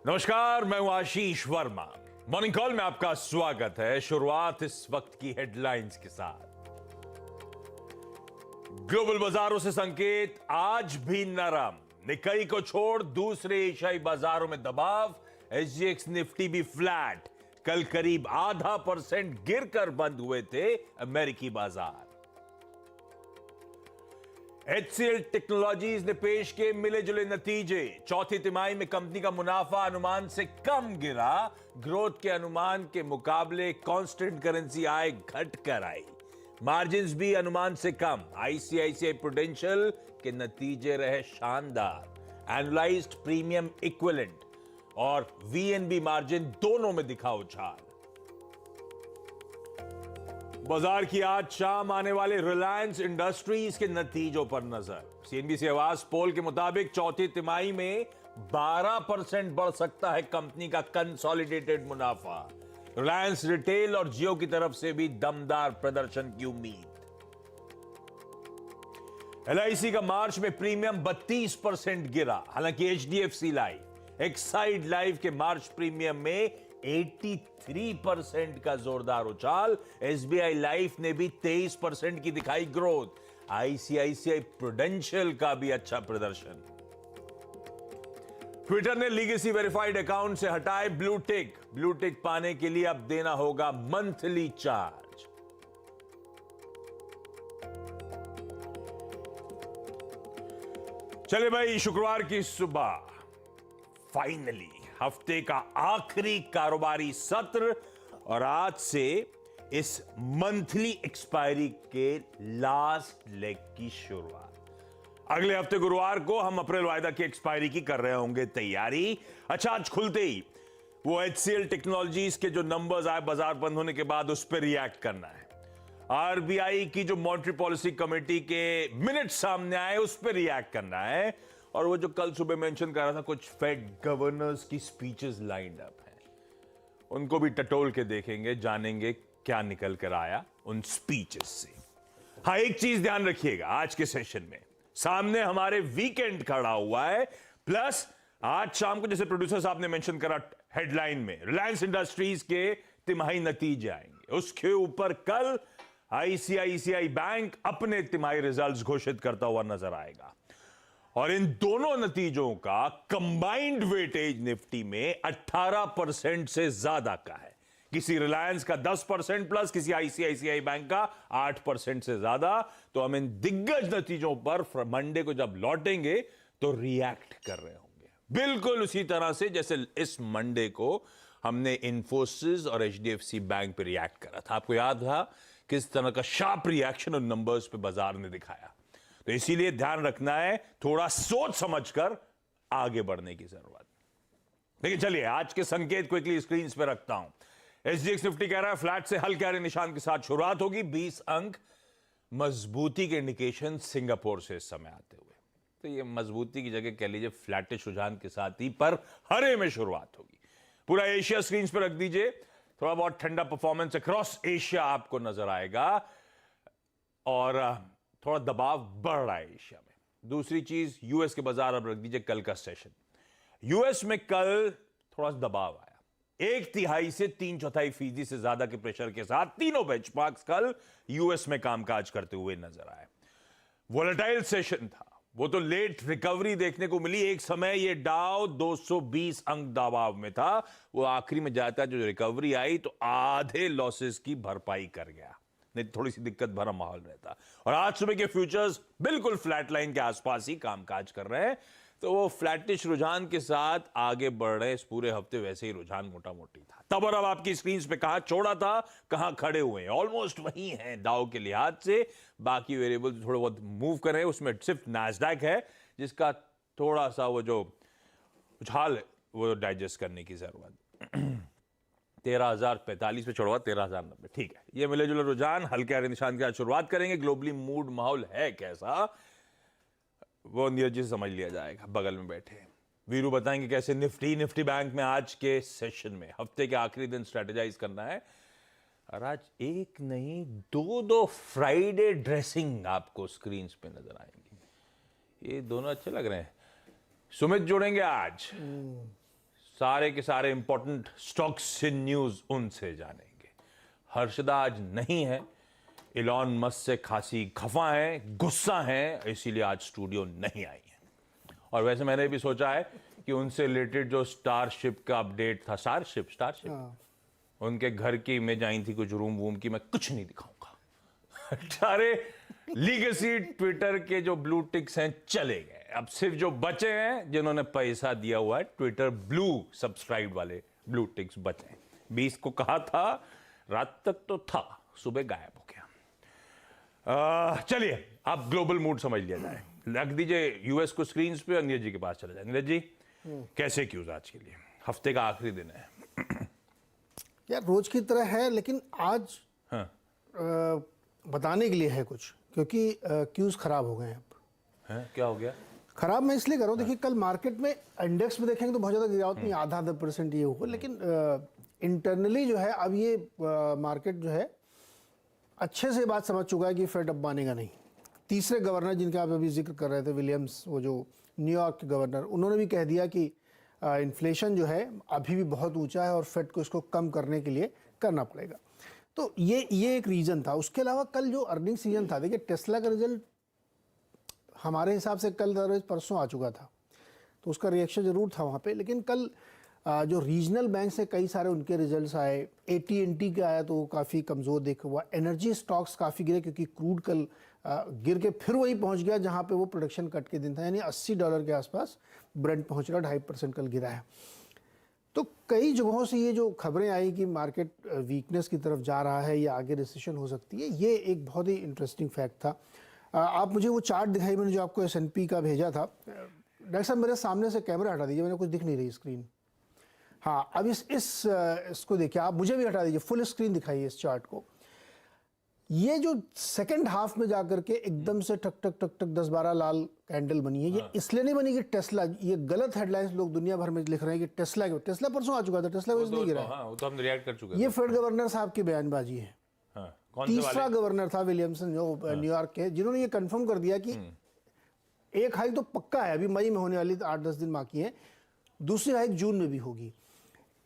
नमस्कार, मैं हूं आशीष वर्मा। मॉर्निंग कॉल में आपका स्वागत है। शुरुआत इस वक्त की हेडलाइंस के साथ। ग्लोबल बाजारों से संकेत आज भी नरम। निकाई को छोड़ दूसरे एशियाई बाजारों में दबाव। एसजीएक्स निफ्टी भी फ्लैट। कल करीब 0.5% गिरकर बंद हुए थे अमेरिकी बाजार। HCL टेक्नोलॉजीज ने पेश किए मिले जुले नतीजे। चौथी तिमाही में कंपनी का मुनाफा अनुमान से कम गिरा। ग्रोथ के अनुमान के मुकाबले कांस्टेंट करेंसी आय घटकर आई। मार्जिन्स भी अनुमान से कम। आईसीआईसीआई प्रूडेंशियल के नतीजे रहे शानदार। एनुअलाइज्ड प्रीमियम इक्विवेलेंट और वीएनबी मार्जिन दोनों में दिखा उछाल। बाजार की आज शाम आने वाले रिलायंस इंडस्ट्रीज के नतीजों पर नजर। सीएनबीसी आवाज पोल के मुताबिक चौथी तिमाही में 12% बढ़ सकता है कंपनी का कंसोलिडेटेड मुनाफा। रिलायंस रिटेल और जियो की तरफ से भी दमदार प्रदर्शन की उम्मीद। एलआईसी का मार्च में प्रीमियम 32% गिरा। हालांकि एचडीएफसी लाइफ, एक्साइड लाइफ के मार्च प्रीमियम में 83% का जोरदार उछाल। एसबीआई लाइफ ने भी 23% की दिखाई ग्रोथ। आईसीआईसीआई प्रूडेंशियल का भी अच्छा प्रदर्शन। ट्विटर ने लीगेसी वेरीफाइड अकाउंट से हटाए ब्लू टिक। ब्लू टिक पाने के लिए अब देना होगा मंथली चार्ज। चले भाई, शुक्रवार की सुबह फाइनली हफ्ते का आखिरी कारोबारी सत्र और आज से इस मंथली एक्सपायरी के लास्ट लेग की शुरुआत। अगले हफ्ते गुरुवार को हम अप्रैल वायदा की एक्सपायरी की कर रहे होंगे तैयारी। अच्छा, आज खुलते ही वो HCL टेक्नोलॉजीज के जो नंबर्स आए बाजार बंद होने के बाद, उस पर रिएक्ट करना है। आरबीआई की जो मॉनेटरी पॉलिसी कमेटी के मिनट सामने आए, उस पर रिएक्ट करना है। और वो जो कल सुबह मेंशन कर रहा था, कुछ फेड गवर्नर्स की स्पीचेस लाइंड अप हैं, उनको भी टटोल के देखेंगे, जानेंगे क्या निकल कर आया उन स्पीचेस से। हाँ, एक चीज ध्यान रखिएगा, आज के सेशन में सामने हमारे वीकेंड खड़ा हुआ है। प्लस आज शाम को, जैसे प्रोड्यूसर साहब ने मेंशन करा हेडलाइन में, रिलायंस इंडस्ट्रीज के तिमाही नतीजे आएंगे। उसके ऊपर कल आईसीआईसीआई बैंक अपने तिमाही रिजल्ट्स घोषित करता हुआ नजर आएगा। और इन दोनों नतीजों का कंबाइंड वेटेज निफ्टी में 18% से ज्यादा का है। किसी रिलायंस का 10% प्लस, किसी आईसीआईसीआई बैंक का 8% से ज्यादा। तो हम इन दिग्गज नतीजों पर मंडे को जब लौटेंगे तो रिएक्ट कर रहे होंगे, बिल्कुल उसी तरह से जैसे इस मंडे को हमने इन्फोसिस और एचडीएफसी बैंक पर रिएक्ट करा था। आपको याद था किस तरह का शार्प रिएक्शन उन नंबर्स पे बाजार ने दिखाया। तो इसीलिए ध्यान रखना है, थोड़ा सोच समझकर आगे बढ़ने की जरूरत। लेकिन चलिए, आज के संकेत क्विकली स्क्रीन पे रखता हूं। एसजीएक्स निफ्टी कह रहा है फ्लैट से हल्के हरे निशान के साथ शुरुआत होगी। 20 अंक मजबूती के इंडिकेशन सिंगापुर से इस समय आते हुए। तो ये मजबूती की जगह कह लीजिए फ्लैटिश रुझान के साथ ही, पर हरे में शुरुआत होगी। पूरा एशिया स्क्रीन पर रख दीजिए। थोड़ा बहुत ठंडा परफॉर्मेंस अक्रॉस एशिया आपको नजर आएगा और थोड़ा दबाव बढ़ रहा है एशिया में। दूसरी चीज, यूएस के बाजार अब रख दीजिए कल का सेशन। यूएस में कल थोड़ा सा दबाव आया, 1/3 से 3/4% से ज्यादा के प्रेशर के साथ तीनों बेंचमार्क्स कल यूएस में कामकाज करते हुए नजर आए। वोलेटाइल सेशन था, वो तो लेट रिकवरी देखने को मिली। एक समय ये डाउ 220 अंक दबाव में था, वो आखिरी में जाता जो रिकवरी आई तो आधे लॉसेस की भरपाई कर गया, नहीं थोड़ी सी दिक्कत भरा माहौल रहता। और आज सुबह के फ्यूचर्स बिल्कुल फ्लैट लाइन के आसपास ही कामकाज कर रहे हैं। तो वो फ्लैटिश रुझान के साथ आगे बढ़ रहे। इस पूरे हफ्ते वैसे ही रुझान मोटा मोटी था। तब और अब आपकी स्क्रीन पे कहां छोड़ा था, कहां खड़े हुए हैं, ऑलमोस्ट वही हैं दाव के लिहाज से। बाकी वेरिएबल थोड़े बहुत मूव कर रहे हैं। उसमें सिर्फ नैस्डैक है जिसका थोड़ा सा वो जो उछाल है वो डाइजेस्ट करने की जरूरत। 13,045 पे छोड़वा 13,090, ठीक है। ये मिले जुले रुझान हल्के हरे निशान के साथ शुरुआत करेंगे। ग्लोबली मूड माहौल है कैसा, वो नीरज जी से समझ लिया जाएगा, बगल में बैठे। वीरू बताएंगे कैसे निफ्टी बैंक में आज के सेशन में हफ्ते के आखिरी दिन स्ट्रेटेजाइज करना है। और आज एक नहीं दो फ्राइडे ड्रेसिंग आपको स्क्रीन पे नजर आएंगी। ये दोनों अच्छे लग रहे हैं। सुमित जोड़ेंगे आज। सारे के सारे इंपॉर्टेंट स्टॉक्स से न्यूज उनसे जानेंगे। हर्षदा आज नहीं है, इलॉन मस्क से खासी खफा है, गुस्सा है, इसीलिए आज स्टूडियो नहीं आई है। और वैसे मैंने भी सोचा है कि उनसे रिलेटेड जो स्टारशिप का अपडेट था, स्टारशिप उनके घर की इमेज आई थी, कुछ रूम वूम की, मैं कुछ नहीं दिखाऊंगा। सारे लीगेसी ट्विटर के जो ब्लू टिक्स हैं चले गए, अब सिर्फ जो बचे हैं जिन्होंने पैसा दिया हुआ है ट्विटर ब्लू सब्सक्राइब वाले ब्लू टिक्स बचे हैं। 20 को कहा था, रात तक तो था, सुबह गायब हो गया। चलिए अब ग्लोबल मूड समझ लिया जाए। रख दीजिए यूएस को स्क्रीन पे और नीरज जी के पास चले जाए। नीरज जी कैसे क्यूज आज के लिए? हफ्ते का आखिरी दिन है यार, रोज की तरह है, लेकिन आज बताने के लिए है कुछ, क्योंकि क्यूज खराब हो गए हैं अब। क्या हो गया खराब? मैं इसलिए कर रहा हूँ, देखिए कल मार्केट में इंडेक्स में देखेंगे तो बहुत ज़्यादा गिरावट नहीं, आधा 10% ये होगा, लेकिन इंटरनली जो है अब ये मार्केट जो है अच्छे से बात समझ चुका है कि फेड अब मानेगा नहीं। तीसरे गवर्नर जिनका आप अभी जिक्र कर रहे थे, विलियम्स, वो जो न्यूयॉर्क के गवर्नर, उन्होंने भी कह दिया कि इन्फ्लेशन जो है अभी भी बहुत ऊंचा है और फेड को इसको कम करने के लिए करना पड़ेगा। तो ये एक रीज़न था। उसके अलावा कल जो अर्निंग सीजन था, देखिए टेस्ला का रिजल्ट हमारे हिसाब से कल परसों आ चुका था, तो उसका रिएक्शन ज़रूर था वहाँ पे, लेकिन कल जो रीजनल बैंक से कई सारे उनके रिजल्ट्स आए, AT&T का आया तो वो काफ़ी कमज़ोर देखा हुआ, एनर्जी स्टॉक्स काफ़ी गिरे क्योंकि क्रूड कल गिर के फिर वही पहुँच गया जहाँ पे वो प्रोडक्शन कट के दिन था, यानी $80 के आसपास ब्रेंट पहुँच रहा, 2.5% कल गिरा है। तो कई जगहों से ये जो खबरें आई कि मार्केट वीकनेस की तरफ जा रहा है या आगे रिसेशन हो सकती है, ये एक बहुत ही इंटरेस्टिंग फैक्ट था। आप मुझे वो चार्ट दिखाई, मैंने जो आपको S&P का भेजा था। डॉक्टर साहब मेरे सामने से कैमरा हटा दीजिए, मैंने कुछ दिख नहीं रही स्क्रीन। हाँ, अब इसको देखिए, आप मुझे भी हटा दीजिए, फुल स्क्रीन दिखाइए इस चार्ट को। ये जो सेकंड हाफ में जाकर के एकदम से टक टक टक टक 10-12 लाल कैंडल बनी है, ये इसलिए नहीं बनी कि टेस्ला, ये गलत हेडलाइंस लोग दुनिया भर में लिख रहे हैं कि टेस्ला परसों आ चुका था, टेस्ला वजह नहीं गिरा। वो तो हम रिएक्ट कर चुके ये फेड गवर्नर साहब की बयानबाजी है। तीसरा गवर्नर था विलियमसन जो न्यूयॉर्क के, जिन्होंने ये कंफर्म कर दिया कि एक हाइक तो पक्का है, अभी मई में होने वाली 8-10 दिन बाकी है, दूसरी हाइक जून में भी होगी।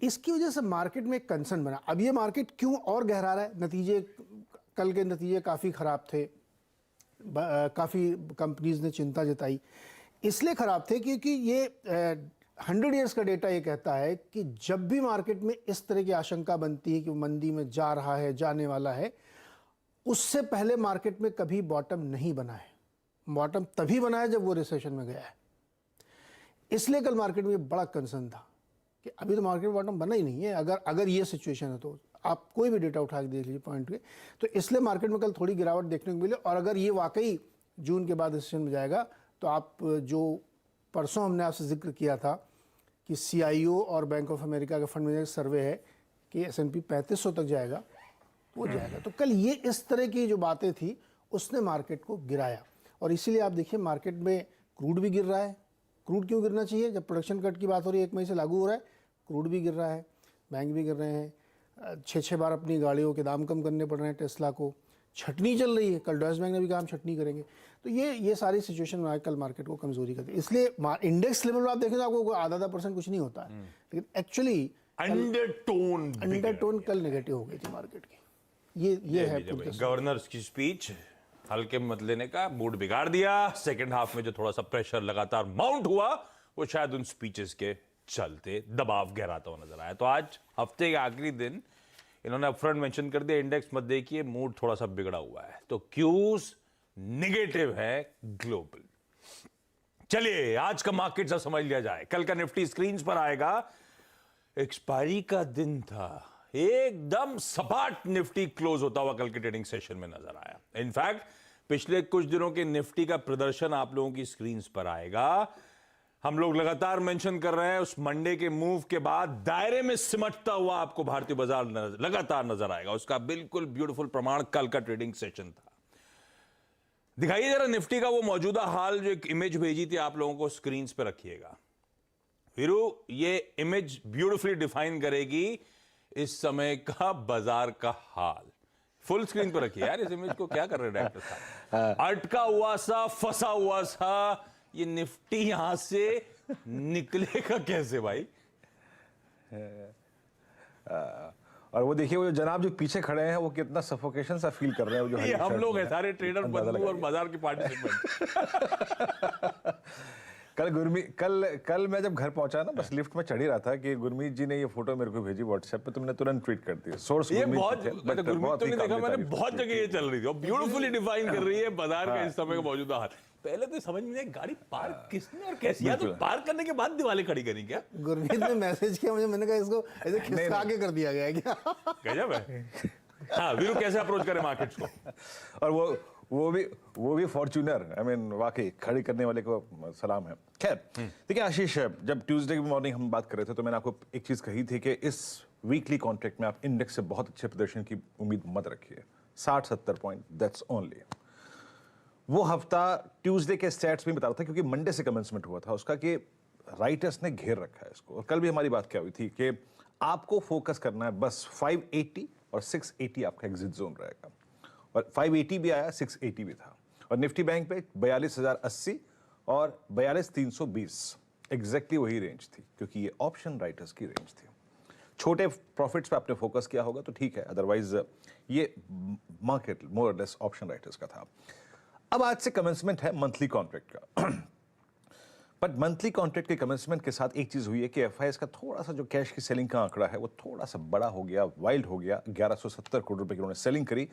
इसकी वजह से मार्केट में एक कंसर्न बना। अब ये मार्केट क्यों और गहरा रहा है? नतीजे, कल के नतीजे काफ़ी ख़राब थे, काफ़ी कंपनीज ने चिंता जताई। इसलिए ख़राब थे क्योंकि ये 100 ईयर्स का डेटा ये कहता है कि जब भी मार्केट में इस तरह की आशंका बनती है कि मंदी में जा रहा है, जाने वाला है, उससे पहले मार्केट में कभी बॉटम नहीं बना है। बॉटम तभी बना है जब वो रिसेशन में गया है। इसलिए कल मार्केट में बड़ा कंसर्न था कि अभी तो मार्केट बॉटम बना ही नहीं है। अगर ये सिचुएशन है तो आप कोई भी डेटा उठा के देख लीजिए पॉइंट के, तो इसलिए मार्केट में कल थोड़ी गिरावट देखने को मिली। और अगर ये वाकई जून के बाद रिसेशन में जाएगा तो आप जो परसों हमने आपसे जिक्र किया था कि CIO और बैंक ऑफ अमेरिका का फंड मैनेजर सर्वे है कि S&P 3500 तक जाएगा, वो जाएगा। तो कल ये इस तरह की जो बातें थी उसने मार्केट को गिराया। और इसीलिए आप देखिए मार्केट में क्रूड भी गिर रहा है। क्रूड क्यों गिरना चाहिए? जब प्रोडक्शन कट की बात हो रही है, 1 मई से लागू हो रहा है, क्रूड भी गिर रहा है, बैंक भी गिर रहे हैं। 6-6 बार अपनी गाड़ियों के दाम कम करने पड़ रहे हैं टेस्ला को, छटनी चल रही है, कल डॉयच बैंक ने भी कहा हम छटनी करेंगे। तो ये सारी सिचुएशन में कल मार्केट को कमजोरी करती है। इसलिए इंडेक्स लेवल में आप देखें तो आपको आधा% कुछ नहीं होता है, लेकिन एक्चुअली अंडरटोन कल नेगेटिव हो गई थी मार्केट की। ये है गवर्नर की स्पीच, हल्के में मत लेने का, मूड बिगाड़ दिया। सेकंड हाफ में जो थोड़ा सा प्रेशर लगातार माउंट हुआ, वो शायद उन स्पीचेस के चलते दबाव गहराता हुआ नजर आया। तो आज हफ्ते के आखिरी दिन इन्होंने अपफ्रंट मेंशन कर दिया, इंडेक्स मत देखिए, मूड थोड़ा सा बिगड़ा हुआ है, तो क्यूज नेगेटिव है ग्लोबल। चलिए आज का मार्केट सब समझ लिया जाए। कल का निफ्टी स्क्रीन पर आएगा, एक्सपायरी का दिन था, एकदम सपाट निफ्टी क्लोज होता हुआ कल के ट्रेडिंग सेशन में नजर आया। इनफैक्ट पिछले कुछ दिनों के निफ्टी का प्रदर्शन आप लोगों की स्क्रीन पर आएगा। हम लोग लगातार मेंशन कर रहे हैं, उस मंडे के मूव के बाद दायरे में सिमटता हुआ आपको भारतीय बाजार लगातार नजर आएगा। उसका बिल्कुल ब्यूटीफुल प्रमाण कल का ट्रेडिंग सेशन था। दिखाइए जरा निफ्टी का वो मौजूदा हाल, जो एक इमेज भेजी थी आप लोगों को, स्क्रीन पे रखिएगा। वीरू, ये इमेज ब्यूटीफुली डिफाइन करेगी इस समय का बाजार का हाल। फुल स्क्रीन पर रखिए यार इस इमेज को, क्या कर रहे हैं डॉक्टर साहब? अटका हुआ सा, फंसा हुआ सा ये निफ्टी यहां से निकलेगा कैसे भाई? और वो देखिए वो जो जनाब जो पीछे खड़े हैं वो कितना सफोकेशन सा फील कर रहे हैं, वो जो ये हम लोग हैं सारे ट्रेडर बंधु और बाजार के पार्टिसिपेंट। कल मैं जब घर पहुंचा ना, बस लिफ्ट में चढ़ ही रहा था कि गुरमीत जी ने ये फोटो मेरे को भेजी व्हाट्सएप पे, तुमने तुरंत ट्वीट कर दिया। सोर्स ये बहुत गुरमीत तो नहीं देखा मैंने, बहुत जगह ये चल रही थी और ब्यूटीफुली डिफाइन कर रही है बाजार का इस समय का मौजूदा हाल। पहले तो समझ में नहीं आया गाड़ी पार्क किसने और कैसे, या तो पार्क करने के बाद दिवाली खड़ी करी क्या? गुरमीत ने मैसेज किया मुझे, मैंने कहा इसको ऐसे खिसका के कर दिया गया है क्या? गजब है। हाँ वीरू, कैसे अप्रोच करें मार्केट्स को? और वो भी फॉर्च्यूनर, आई मीन वाकई खड़ी करने वाले को सलाम है। खैर देखिए आशीष, जब ट्यूसडे की मॉर्निंग हम बात कर रहे थे तो मैंने आपको एक चीज कही थी कि इस वीकली कॉन्ट्रैक्ट में आप इंडेक्स से बहुत अच्छे प्रदर्शन की उम्मीद मत रखिए। 60-70 पॉइंट, दैट्स ओनली। वो हफ्ता ट्यूसडे के स्टैट्स में बता रहा था, क्योंकि मंडे से कमेंसमेंट हुआ था उसका, कि राइटर्स ने घेर रखा है इसको। और कल भी हमारी बात क्या हुई थी कि आपको फोकस करना है बस 580 और 680 आपका एग्जिट जोन रहेगा। और 580 भी आया, 680 भी था। और निफ्टी बैंक पे 42,080 और 42,320 एग्जैक्टली वही रेंज थी, क्योंकि ये ऑप्शन राइटर्स की रेंज थी। छोटे प्रॉफिट्स पे आपने फोकस किया होगा तो ठीक है, अदरवाइज ये मार्केट मोर और लेस ऑप्शन राइटर्स का था। अब आज से कमेंसमेंट है मंथली कॉन्ट्रैक्ट का। बट मंथली कॉन्ट्रैक्ट के कमेंसमेंट के साथ एक चीज हुई है कि एफआईएस का थोड़ा सा जो कैश की सेलिंग का आंकड़ा है वो थोड़ा सा बड़ा हो गया, वाइल्ड हो गया। 1170 करोड़ रुपए की उन्होंने सेलिंग करी।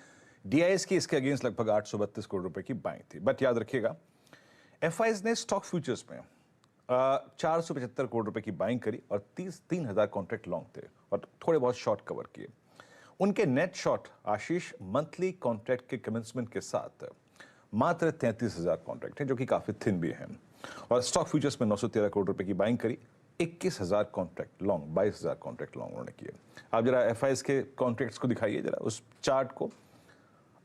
डीआईएस की इसके अगेंस्ट लगभग 832 करोड़ रुपए की बाइंग थी। बट याद रखिएगा, एफआईएस ने स्टॉक फ्यूचर्स में 475 करोड़ रुपए की बाइंग करी और 3,000 कॉन्ट्रैक्ट लॉन्ग थे और थोड़े बहुत शॉर्ट कवर किए। उनके नेट शॉर्ट आशीष मंथली कॉन्ट्रैक्ट के कमेंसमेंट के साथ मात्र 33,000 कॉन्ट्रैक्ट है, जो कि काफी थिन भी है। और स्टॉक फ्यूचर्स में 913 करोड़ रुपए की बाइंग करी, 21,000 कॉन्ट्रैक्ट लॉन्ग, 22,000 कॉन्ट्रैक्ट लॉन्ग उन्होंने किए। आप जरा एफआईएस के कॉन्ट्रैक्ट्स को दिखाइए जरा उस चार्ट को।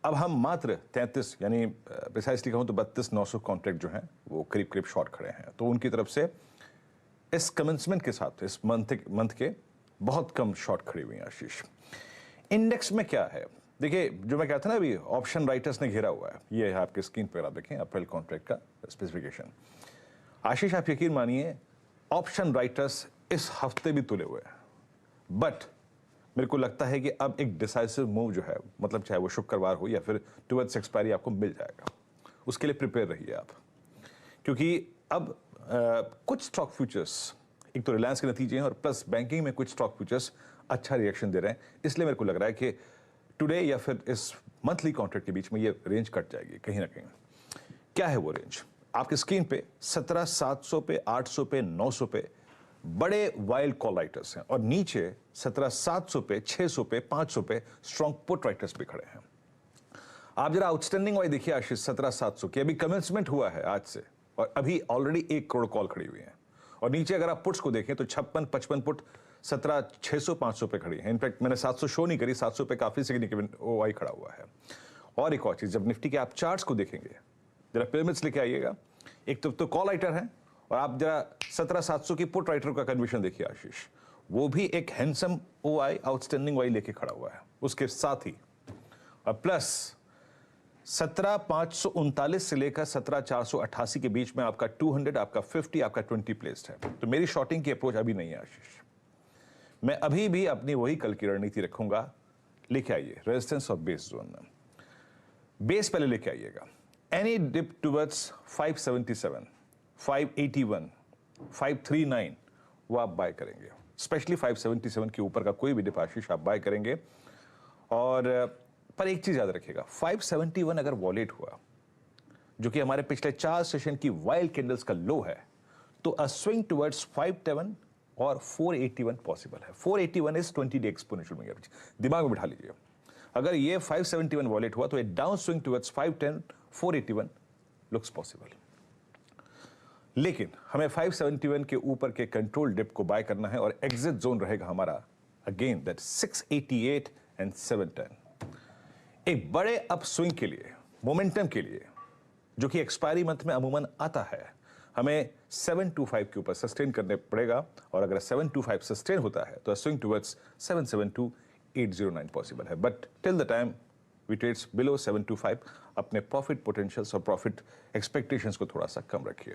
अब हम मात्र 33 यानी प्रिसाइसली कहूं तो 32,900 कॉन्ट्रैक्ट जो हैं वो करीब करीब शॉर्ट खड़े हैं। तो उनकी तरफ से इस कमेंसमेंट के साथ इस मंथ के बहुत कम शॉर्ट खड़ी हुई हैं आशीष। इंडेक्स में क्या है देखिए, जो मैं कहता ना अभी ऑप्शन राइटर्स ने घेरा हुआ है, ये है आपके स्क्रीन पर, आप देखें अप्रैल कॉन्ट्रैक्ट का स्पेसिफिकेशन। आशीष आप यकीन मानिए ऑप्शन राइटर्स इस हफ्ते भी तुले हुए हैं, बट मेरे को लगता है कि अब एक डिसाइसिव मूव जो है, मतलब चाहे वो शुक्रवार हो या फिर टुवर्ड्स एक्सपायरी आपको मिल जाएगा। उसके लिए प्रिपेयर रहिए आप, क्योंकि अब कुछ स्टॉक फ्यूचर्स, एक तो रिलायंस के नतीजे हैं और प्लस बैंकिंग में कुछ स्टॉक फ्यूचर्स अच्छा रिएक्शन दे रहे हैं। इसलिए मेरे को लग रहा है कि टुडे या फिर इस मंथली कॉन्ट्रैक्ट के बीच में ये रेंज कट जाएगी कहीं ना कहीं। क्या है वो रेंज? आपकी स्क्रीन पे 17,700 पे, 800 पे, 900 पे बड़े वाइल्ड कॉल राइटर्स हैं और नीचे 17,700 पे, 600 पे, 500 पे स्ट्रॉन्ग पुट राइटर्स भी खड़े हैं। आप जरा आउटस्टैंडिंग वाइज देखिए आशीष, 17,700 की अभी कमेंसमेंट हुआ है आज से और अभी ऑलरेडी 1 करोड़ कॉल खड़ी हुई है। और नीचे अगर आप पुट्स को देखें तो 56-55 पुट 17,600, 500 पे खड़ी है। इनफैक्ट मैंने 700 शो नहीं करी, 700 पे काफी सिग्निफिकेंट ओआई खड़ा हुआ है। और एक और चीज, जब निफ्टी के आप चार्ट्स को देखेंगे, जरा पिरामिड्स लेके आइएगा, एक तो कॉल राइटर है और आप जरा 17,700 की पुट राइटर का कन्वर्शन देखिए आशीष, वो भी एक हैंडसम ओआई आउटस्टैंडिंग वाई लेके खड़ा हुआ है। उसके साथ ही और प्लस 17,539 से लेकर 17,488 के बीच में आपका 200, आपका 50, आपका 20 प्लेस्ड है। तो मेरी शॉर्टिंग की अप्रोच अभी नहीं है आशीष, मैं अभी भी अपनी वही कल की रणनीति रखूंगा। लेके आइए रेजिस्टेंस और बेस जोन में, बेस पहले लेके आइएगा। एनी डिप टुवर्ड्स 577, 581, 539 वो आप बाय करेंगे, स्पेशली 577 के ऊपर का कोई भी डिप आशीष आप बाय करेंगे। और पर एक चीज याद रखिएगा, 571 अगर वॉलेट हुआ, जो कि हमारे पिछले 4 सेशन की वाइल्ड कैंडल्स का लो है, तो अ स्विंग टुवर्ड्स 57 और 481 पॉसिबल है। 481 is 20 day exponential moving average, दिमाग में बिठा लीजिए। अगर ये 571 वॉलेट हुआ तो a down swing towards 510, 481 looks possible. लेकिन हमें 571 के ऊपर के कंट्रोल डिप को बाय करना है और एग्जिट जोन रहेगा हमारा अगेन दैट 688 एंड 710। एक बड़े अप स्विंग के लिए, मोमेंटम के लिए, जो कि एक्सपायरी मंथ में अमूमन आता है, हमें 725 के ऊपर सस्टेन करने पड़ेगा। और अगर 725 सस्टेन होता है तो स्विंग टुवर्ड्स 772, 809 पॉसिबल है। But till the time we trades below 725, अपने प्रॉफिट पोटेंशियल्स और प्रॉफिट एक्सपेक्टेशंस को थोड़ा सा कम रखिए।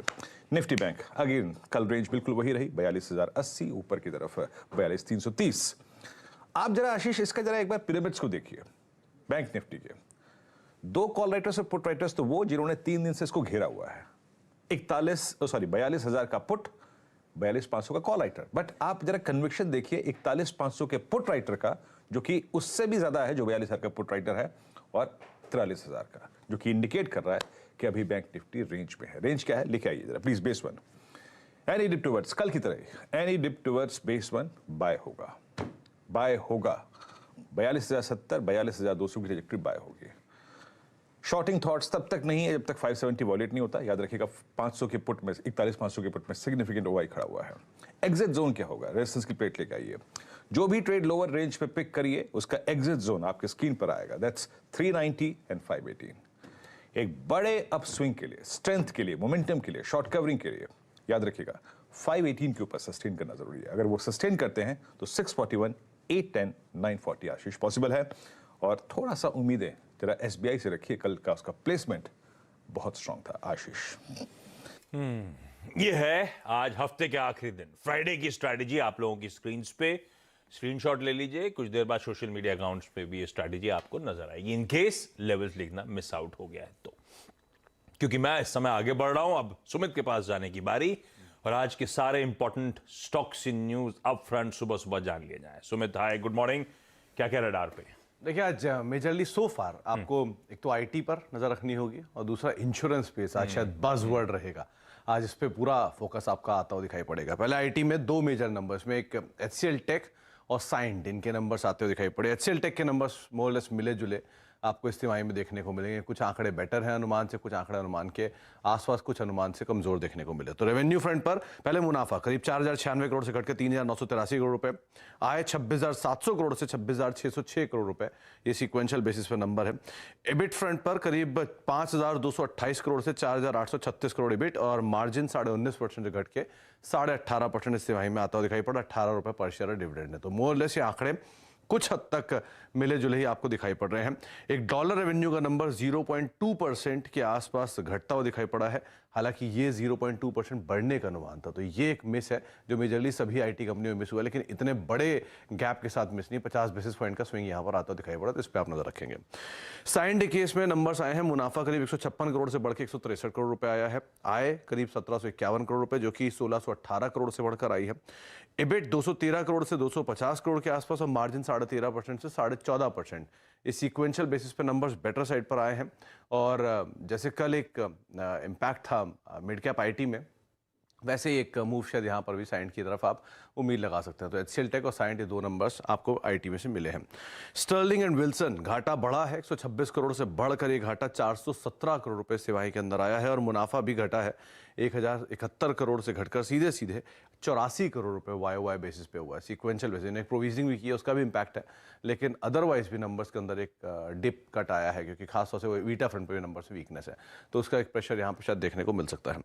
निफ्टी बैंक अगेन कल रेंज बिल्कुल वही रही 42,080, ऊपर की तरफ 42,330। आप जरा आशीष इसका जरा एक बार पिरामिड्स को देखिए बैंक निफ्टी के। दो कॉल राइटर्स और पुट राइटर्स तो वो जिन्होंने 3 दिन से इसको घेरा हुआ है। 42,000 का पुट, 42,500 का कॉल राइटर। बट आप जरा कन्विक्शन देखिए 41,500 के पुट राइटर का, जो कि उससे भी ज्यादा है जो 42,000 का पुट राइटर है, और 43,000 का, जो कि इंडिकेट कर रहा है कि अभी बैंक निफ्टी रेंज में है। रेंज क्या है लिखे आइए जरा please. Base 1 any dip towards, कल की तरह any dip towards base 1 buy होगा, बाय होगा। 42,070, 42,200 की ट्रैजेक्टरी बाय होगी। शॉर्टिंग थॉट्स तब तक नहीं है जब तक 570 वॉलेट नहीं होता। याद रखिएगा 500 के पुट में, 41,500 के पुट में सिग्निफिकेंट ओवाई खड़ा हुआ है। एग्जिट जोन क्या होगा, रेजिस्टेंस की प्लेट लेके आइए। जो भी ट्रेड लोअर रेंज पे पिक करिए उसका एग्जिट जोन आपके स्क्रीन पर आएगा, दैट्स 390 एंड 518। एक बड़े अप स्विंग के लिए, स्ट्रेंथ के लिए, मोमेंटम के लिए, शॉर्ट कवरिंग के लिए याद रखिएगा 518 के ऊपर सस्टेन करना जरूरी है। अगर वो सस्टेन करते हैं तो 641, 810, 940 आशीष पॉसिबल है। और थोड़ा सा उम्मीदें जरा एसबीआई से रखिए, कल का उसका प्लेसमेंट बहुत स्ट्रांग था आशीष। ये है आज हफ्ते के आखिरी दिन, फ्राइडे की स्ट्रैटेजी आप लोगों की स्क्रीन पे स्क्रीनशॉट ले लीजिए। कुछ देर बाद सोशल मीडिया अकाउंट्स पे भी ये स्ट्रैटेजी आपको नजर आएगी, इन केस लेवल्स लिखना मिस आउट हो गया है तो। क्योंकि मैं इस समय आगे बढ़ रहा हूं, अब सुमित के पास जाने की बारी, और आज के सारे important stocks in news up front सुबह सुबह जान लिए जाए। सुमित हाय, गुड मॉर्निंग, क्या क्या रडार पे? देखिए आज मेजरली सो फार आपको एक तो आईटी पर नजर रखनी होगी और दूसरा इंश्योरेंस पे आज शायद बज़वर्ड रहेगा। आज इस पे पूरा फोकस आपका आता हुआ दिखाई पड़ेगा। पहले आईटी में दो मेजर नंबर्स में, एक एचसीएल टेक और साइंड, इनके नंबर्स आते हुए दिखाई पड़े। एचसीएल टेक के नंबर्स मोरलेस मिले जुले आपको इस तिमाही में देखने को मिलेंगे। कुछ आंकड़े बेटर हैं अनुमान से, कुछ आंकड़े अनुमान के आसपास, कुछ अनुमान से कमजोर देखने को मिले। तो रेवेन्यू फ्रंट पर पहले मुनाफा करीब 4,096 करोड़ से घटकर 3,983 करोड़ रुपए, आय 26,700 करोड़ से 26,606 करोड़ रुपए, ये सीक्वेंशियल बेसिस पे नंबर है। एबिट फ्रंट पर करीब 5,228 करोड़ से 4,836 करोड़ एबिट, और मार्जिन 19.5% से घट के 18.5% इस तिमाही में आता हुआ दिखाई पड़ा। 18 रुपए पर शेयर डिविडेंड है। तो मोरलेस ये आंकड़े कुछ हद तक मिले जुले ही आपको दिखाई पड़ रहे हैं। एक डॉलर रेवेन्यू का नंबर 0.2% के आसपास घटता हुआ दिखाई पड़ा है, हालांकि ये 0.2% बढ़ने का अनुमान था। तो ये एक मिस है जो मेजरली सभी आईटी कंपनियों में मिस हुआ, लेकिन इतने बड़े गैप के साथ मिस नहीं। 50 बेसिस पॉइंट का स्विंग यहाँ पर आता हुआ दिखाई पड़ा, तो इस पर आप नजर रखेंगे। साइंड केस में नंबर्स आए हैं, मुनाफा करीब 156 करोड़ से बढ़ के 163 करोड़ रुपए आया है। आय करीब 1,751 करोड़ रुपए, जो कि 1,618 करोड़ से बढ़कर आई है। एबिट 213 करोड़ से 250 करोड़ के आसपास, और मार्जिन 13.5% से 14.5%। इस सीक्वेंशियल बेसिस पे नंबर्स बेटर साइड पर आए हैं। और जैसे कल एक इम्पैक्ट था मिड कैप आईटी में, वैसे ही एक मूव शायद यहाँ पर भी साइंड की तरफ आप उम्मीद लगा सकते हैं। तो एचसीएल टेक और साइंड, ये दो नंबर्स आपको आईटी में से मिले हैं। स्टर्लिंग एंड विल्सन घाटा बढ़ा है, 126 करोड़ से बढ़कर ये घाटा 417 करोड़ रुपए सिवाही के अंदर आया है। और मुनाफा भी घटा है, 1,071 करोड़ से घटकर सीधे 84 करोड़ रुपए वाई बेसिस पे हुआ है। सीक्वेंशियल बेसिस एक प्रोविजनिंग भी की है, उसका भी इंपैक्ट है, लेकिन अदरवाइज भी नंबर्स के अंदर एक डिप कट आया है, क्योंकि खासतौर से वीटा फ्रंट पे भी नंबर से वीकनेस है, तो उसका एक प्रेशर यहाँ पर शायद देखने को मिल सकता है।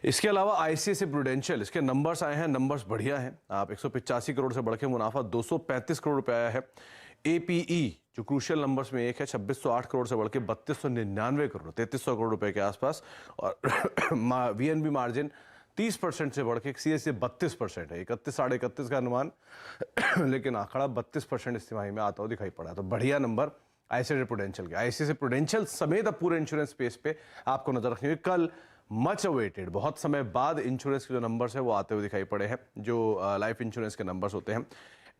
इसके अलावा आईसीआईसीआई प्रूडेंशियल, इसके नंबर्स आए हैं, नंबर्स बढ़िया हैं। आप 185 करोड़ से बढ़ के मुनाफा 235 करोड़ रुपए आया है। एपीई जो क्रूशियल नंबर्स में एक है, 2608 करोड़ से बढ़ के 3299 करोड़, 3300 करोड़ रुपए के आसपास। और वीएनबी मार्जिन 30% से बढ़ के सीधे 32% है। 31 साढ़े 31 का अनुमान, लेकिन आंकड़ा 32% इस तिमाही में आता हुआ दिखाई पड़ा। तो बढ़िया नंबर आईसीआईसीआई प्रूडेंशियल के। आईसीआईसीआई प्रूडेंशियल समेत अब पूरे इंश्योरेंस स्पेस पे आपको नजर रखनी होगी। कल मच अवेटेड, बहुत समय बाद इंश्योरेंस के जो नंबर्स है वो आते हुए दिखाई पड़े हैं, जो लाइफ इंश्योरेंस के नंबर्स होते हैं।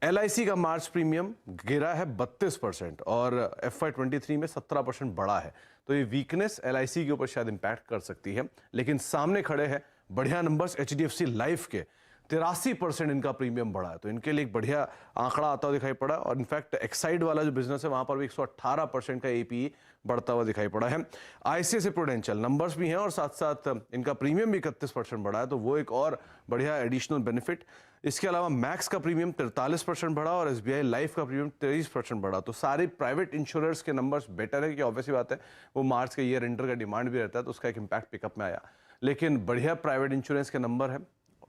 एलआईसी का मार्च प्रीमियम गिरा है 32%, और FY23 में 17% बढ़ा है। तो ये वीकनेस एलआईसी के ऊपर शायद इंपैक्ट कर सकती है, लेकिन सामने खड़े हैं बढ़िया नंबर्स एचडीएफसी लाइफ के। 83% इनका प्रीमियम बढ़ा है, तो इनके लिए एक बढ़िया आंकड़ा आता हुआ दिखाई पड़ा। और इनफैक्ट एक्साइड वाला जो बिजनेस है वहां पर भी 118% का एपीई बढ़ता हुआ दिखाई पड़ा है। आईसीआईसीआई प्रूडेंशियल नंबर्स भी हैं, और साथ साथ इनका प्रीमियम भी 31% बढ़ा है, तो वो एक और बढ़िया एडिशनल बेनिफिट। इसके अलावा मैक्स का प्रीमियम 43% बढ़ा, और एसबीआई लाइफ का प्रीमियम 23% बढ़ा। तो सारे प्राइवेट इंश्योरर्स के नंबर्स बेटर है, कि ऑब्वियसली बात है वो मार्च के ईयर एंडर का डिमांड भी रहता है, तो उसका एक इंपैक्ट पिकअप में आया। लेकिन बढ़िया प्राइवेट इंश्योरेंस के नंबर है,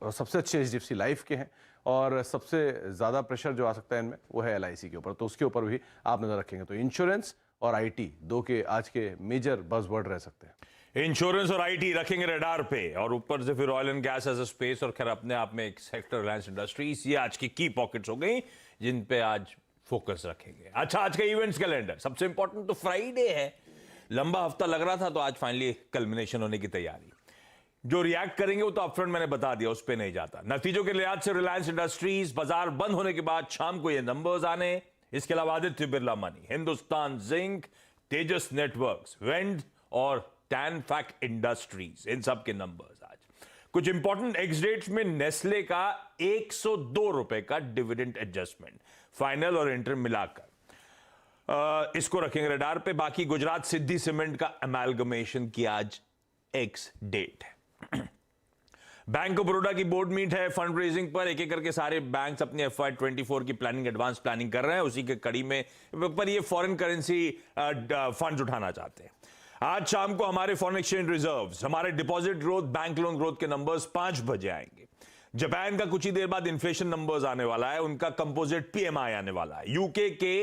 और सबसे अच्छे एचडीएफसी लाइफ के हैं, और सबसे ज़्यादा प्रेशर जो आ सकता है इनमें वो है एलआईसी के ऊपर, तो उसके ऊपर भी आप नज़र रखेंगे। तो इंश्योरेंस और आईटी दो के आज के मेजर बज़वर्ड रह सकते हैं। इंश्योरेंस और आईटी रखेंगे रडार पे, और ऊपर से फिर oil and gas as a space, और खैर अपने आप में एक सेक्टर रिलायंस इंडस्ट्रीज, ये आज की की पॉकेट्स हो गई जिन पे आज फोकस रखेंगे। अच्छा, आज का इवेंट्स कैलेंडर सबसे इंपॉर्टेंट तो फ्राइडे है। लंबा हफ्ता लग रहा था, तो आज फाइनली कल्मिनेशन होने की तैयारी। जो रिएक्ट करेंगे वो तो अपफ्रंट मैंने बता दिया, उस पे नहीं जाता। नतीजों के लिहाज से रिलायंस इंडस्ट्रीज बाजार बंद होने के बाद शाम को ये नंबर्स आने। इसके अलावा आदित्य बिरला मनी, हिंदुस्तान जिंक, तेजस नेटवर्क्स, वेंड और टैनफैक इंडस्ट्रीज, इन सब के नंबर्स आज। कुछ इंपॉर्टेंट एक्स डेट्स में नेस्ले का 102 रुपए का डिविडेंड एडजस्टमेंट, फाइनल और इंटरम मिलाकर इसको रखेंगे रडार पे। बाकी गुजरात सिद्धि सीमेंट का अमेलगमेशन की आज एक्स डेट है। बैंक ऑफ बड़ौदा की बोर्ड मीट है फंड रेजिंग पर। एक एक करके सारे बैंक्स अपनी FY24 की प्लानिंग, एडवांस प्लानिंग कर रहे हैं। उसी के कड़ी में पर ये फॉरेन करेंसी फंड्स उठाना चाहते हैं। आज शाम को हमारे फॉरेन एक्सचेंज रिजर्व्स, हमारे deposit growth, bank loan growth के नंबर्स 5 बजे आएंगे। जापान का कुछ ही देर बाद इन्फ्लेशन नंबर्स आने वाला है, उनका कंपोजिट PMI आने वाला है। यूके के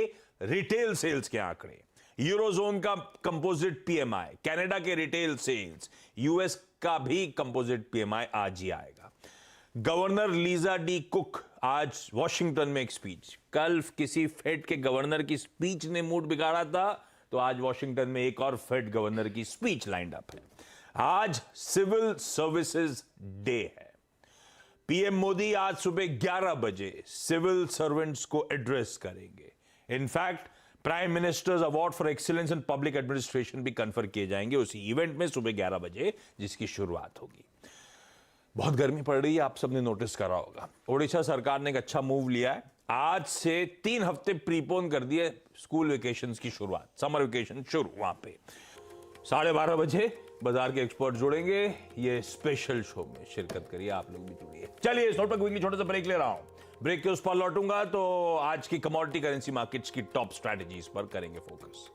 रिटेल सेल्स के आंकड़े, यूरोजोन का कंपोजिट PMI, कनाडा के रिटेल सेल्स, यूएस का भी कंपोजिट PMI आज ही आएगा। गवर्नर लीजा डी कुक आज वॉशिंगटन में एक स्पीच। कल किसी फेड के गवर्नर की स्पीच ने मूड बिगाड़ा था, तो आज वॉशिंगटन में एक और फेड गवर्नर की स्पीच लाइंड अप है। आज सिविल सर्विसेज डे है। पीएम मोदी आज सुबह 11 बजे सिविल सर्वेंट्स को एड्रेस करेंगे। In fact prime ministers award for excellence in public administration भी कन्फर किए जाएंगे उसी इवेंट में सुबह 11 बजे, जिसकी शुरुआत होगी। बहुत गर्मी पड़ रही है, आप सबने नोटिस करा होगा। ओडिशा सरकार ने एक अच्छा मूव लिया है। आज से 3 हफ्ते प्रीपोन कर दिए स्कूल वेकेशंस की शुरुआत, समर वेकेशन शुरू। वहां पे 12:30 बजे बाजार के एक्सपर्ट जुड़ेंगे। ये स्पेशल शो में शिरकत करिए, आप लोग भी जुड़िए। चलिए, इस नोट पर क्विकली छोटा सा ब्रेक ले रहा हूं। ब्रेक के उस पर लौटूंगा तो आज की कमोडिटी करेंसी मार्केट्स की टॉप स्ट्रैटेजीज पर करेंगे फोकस।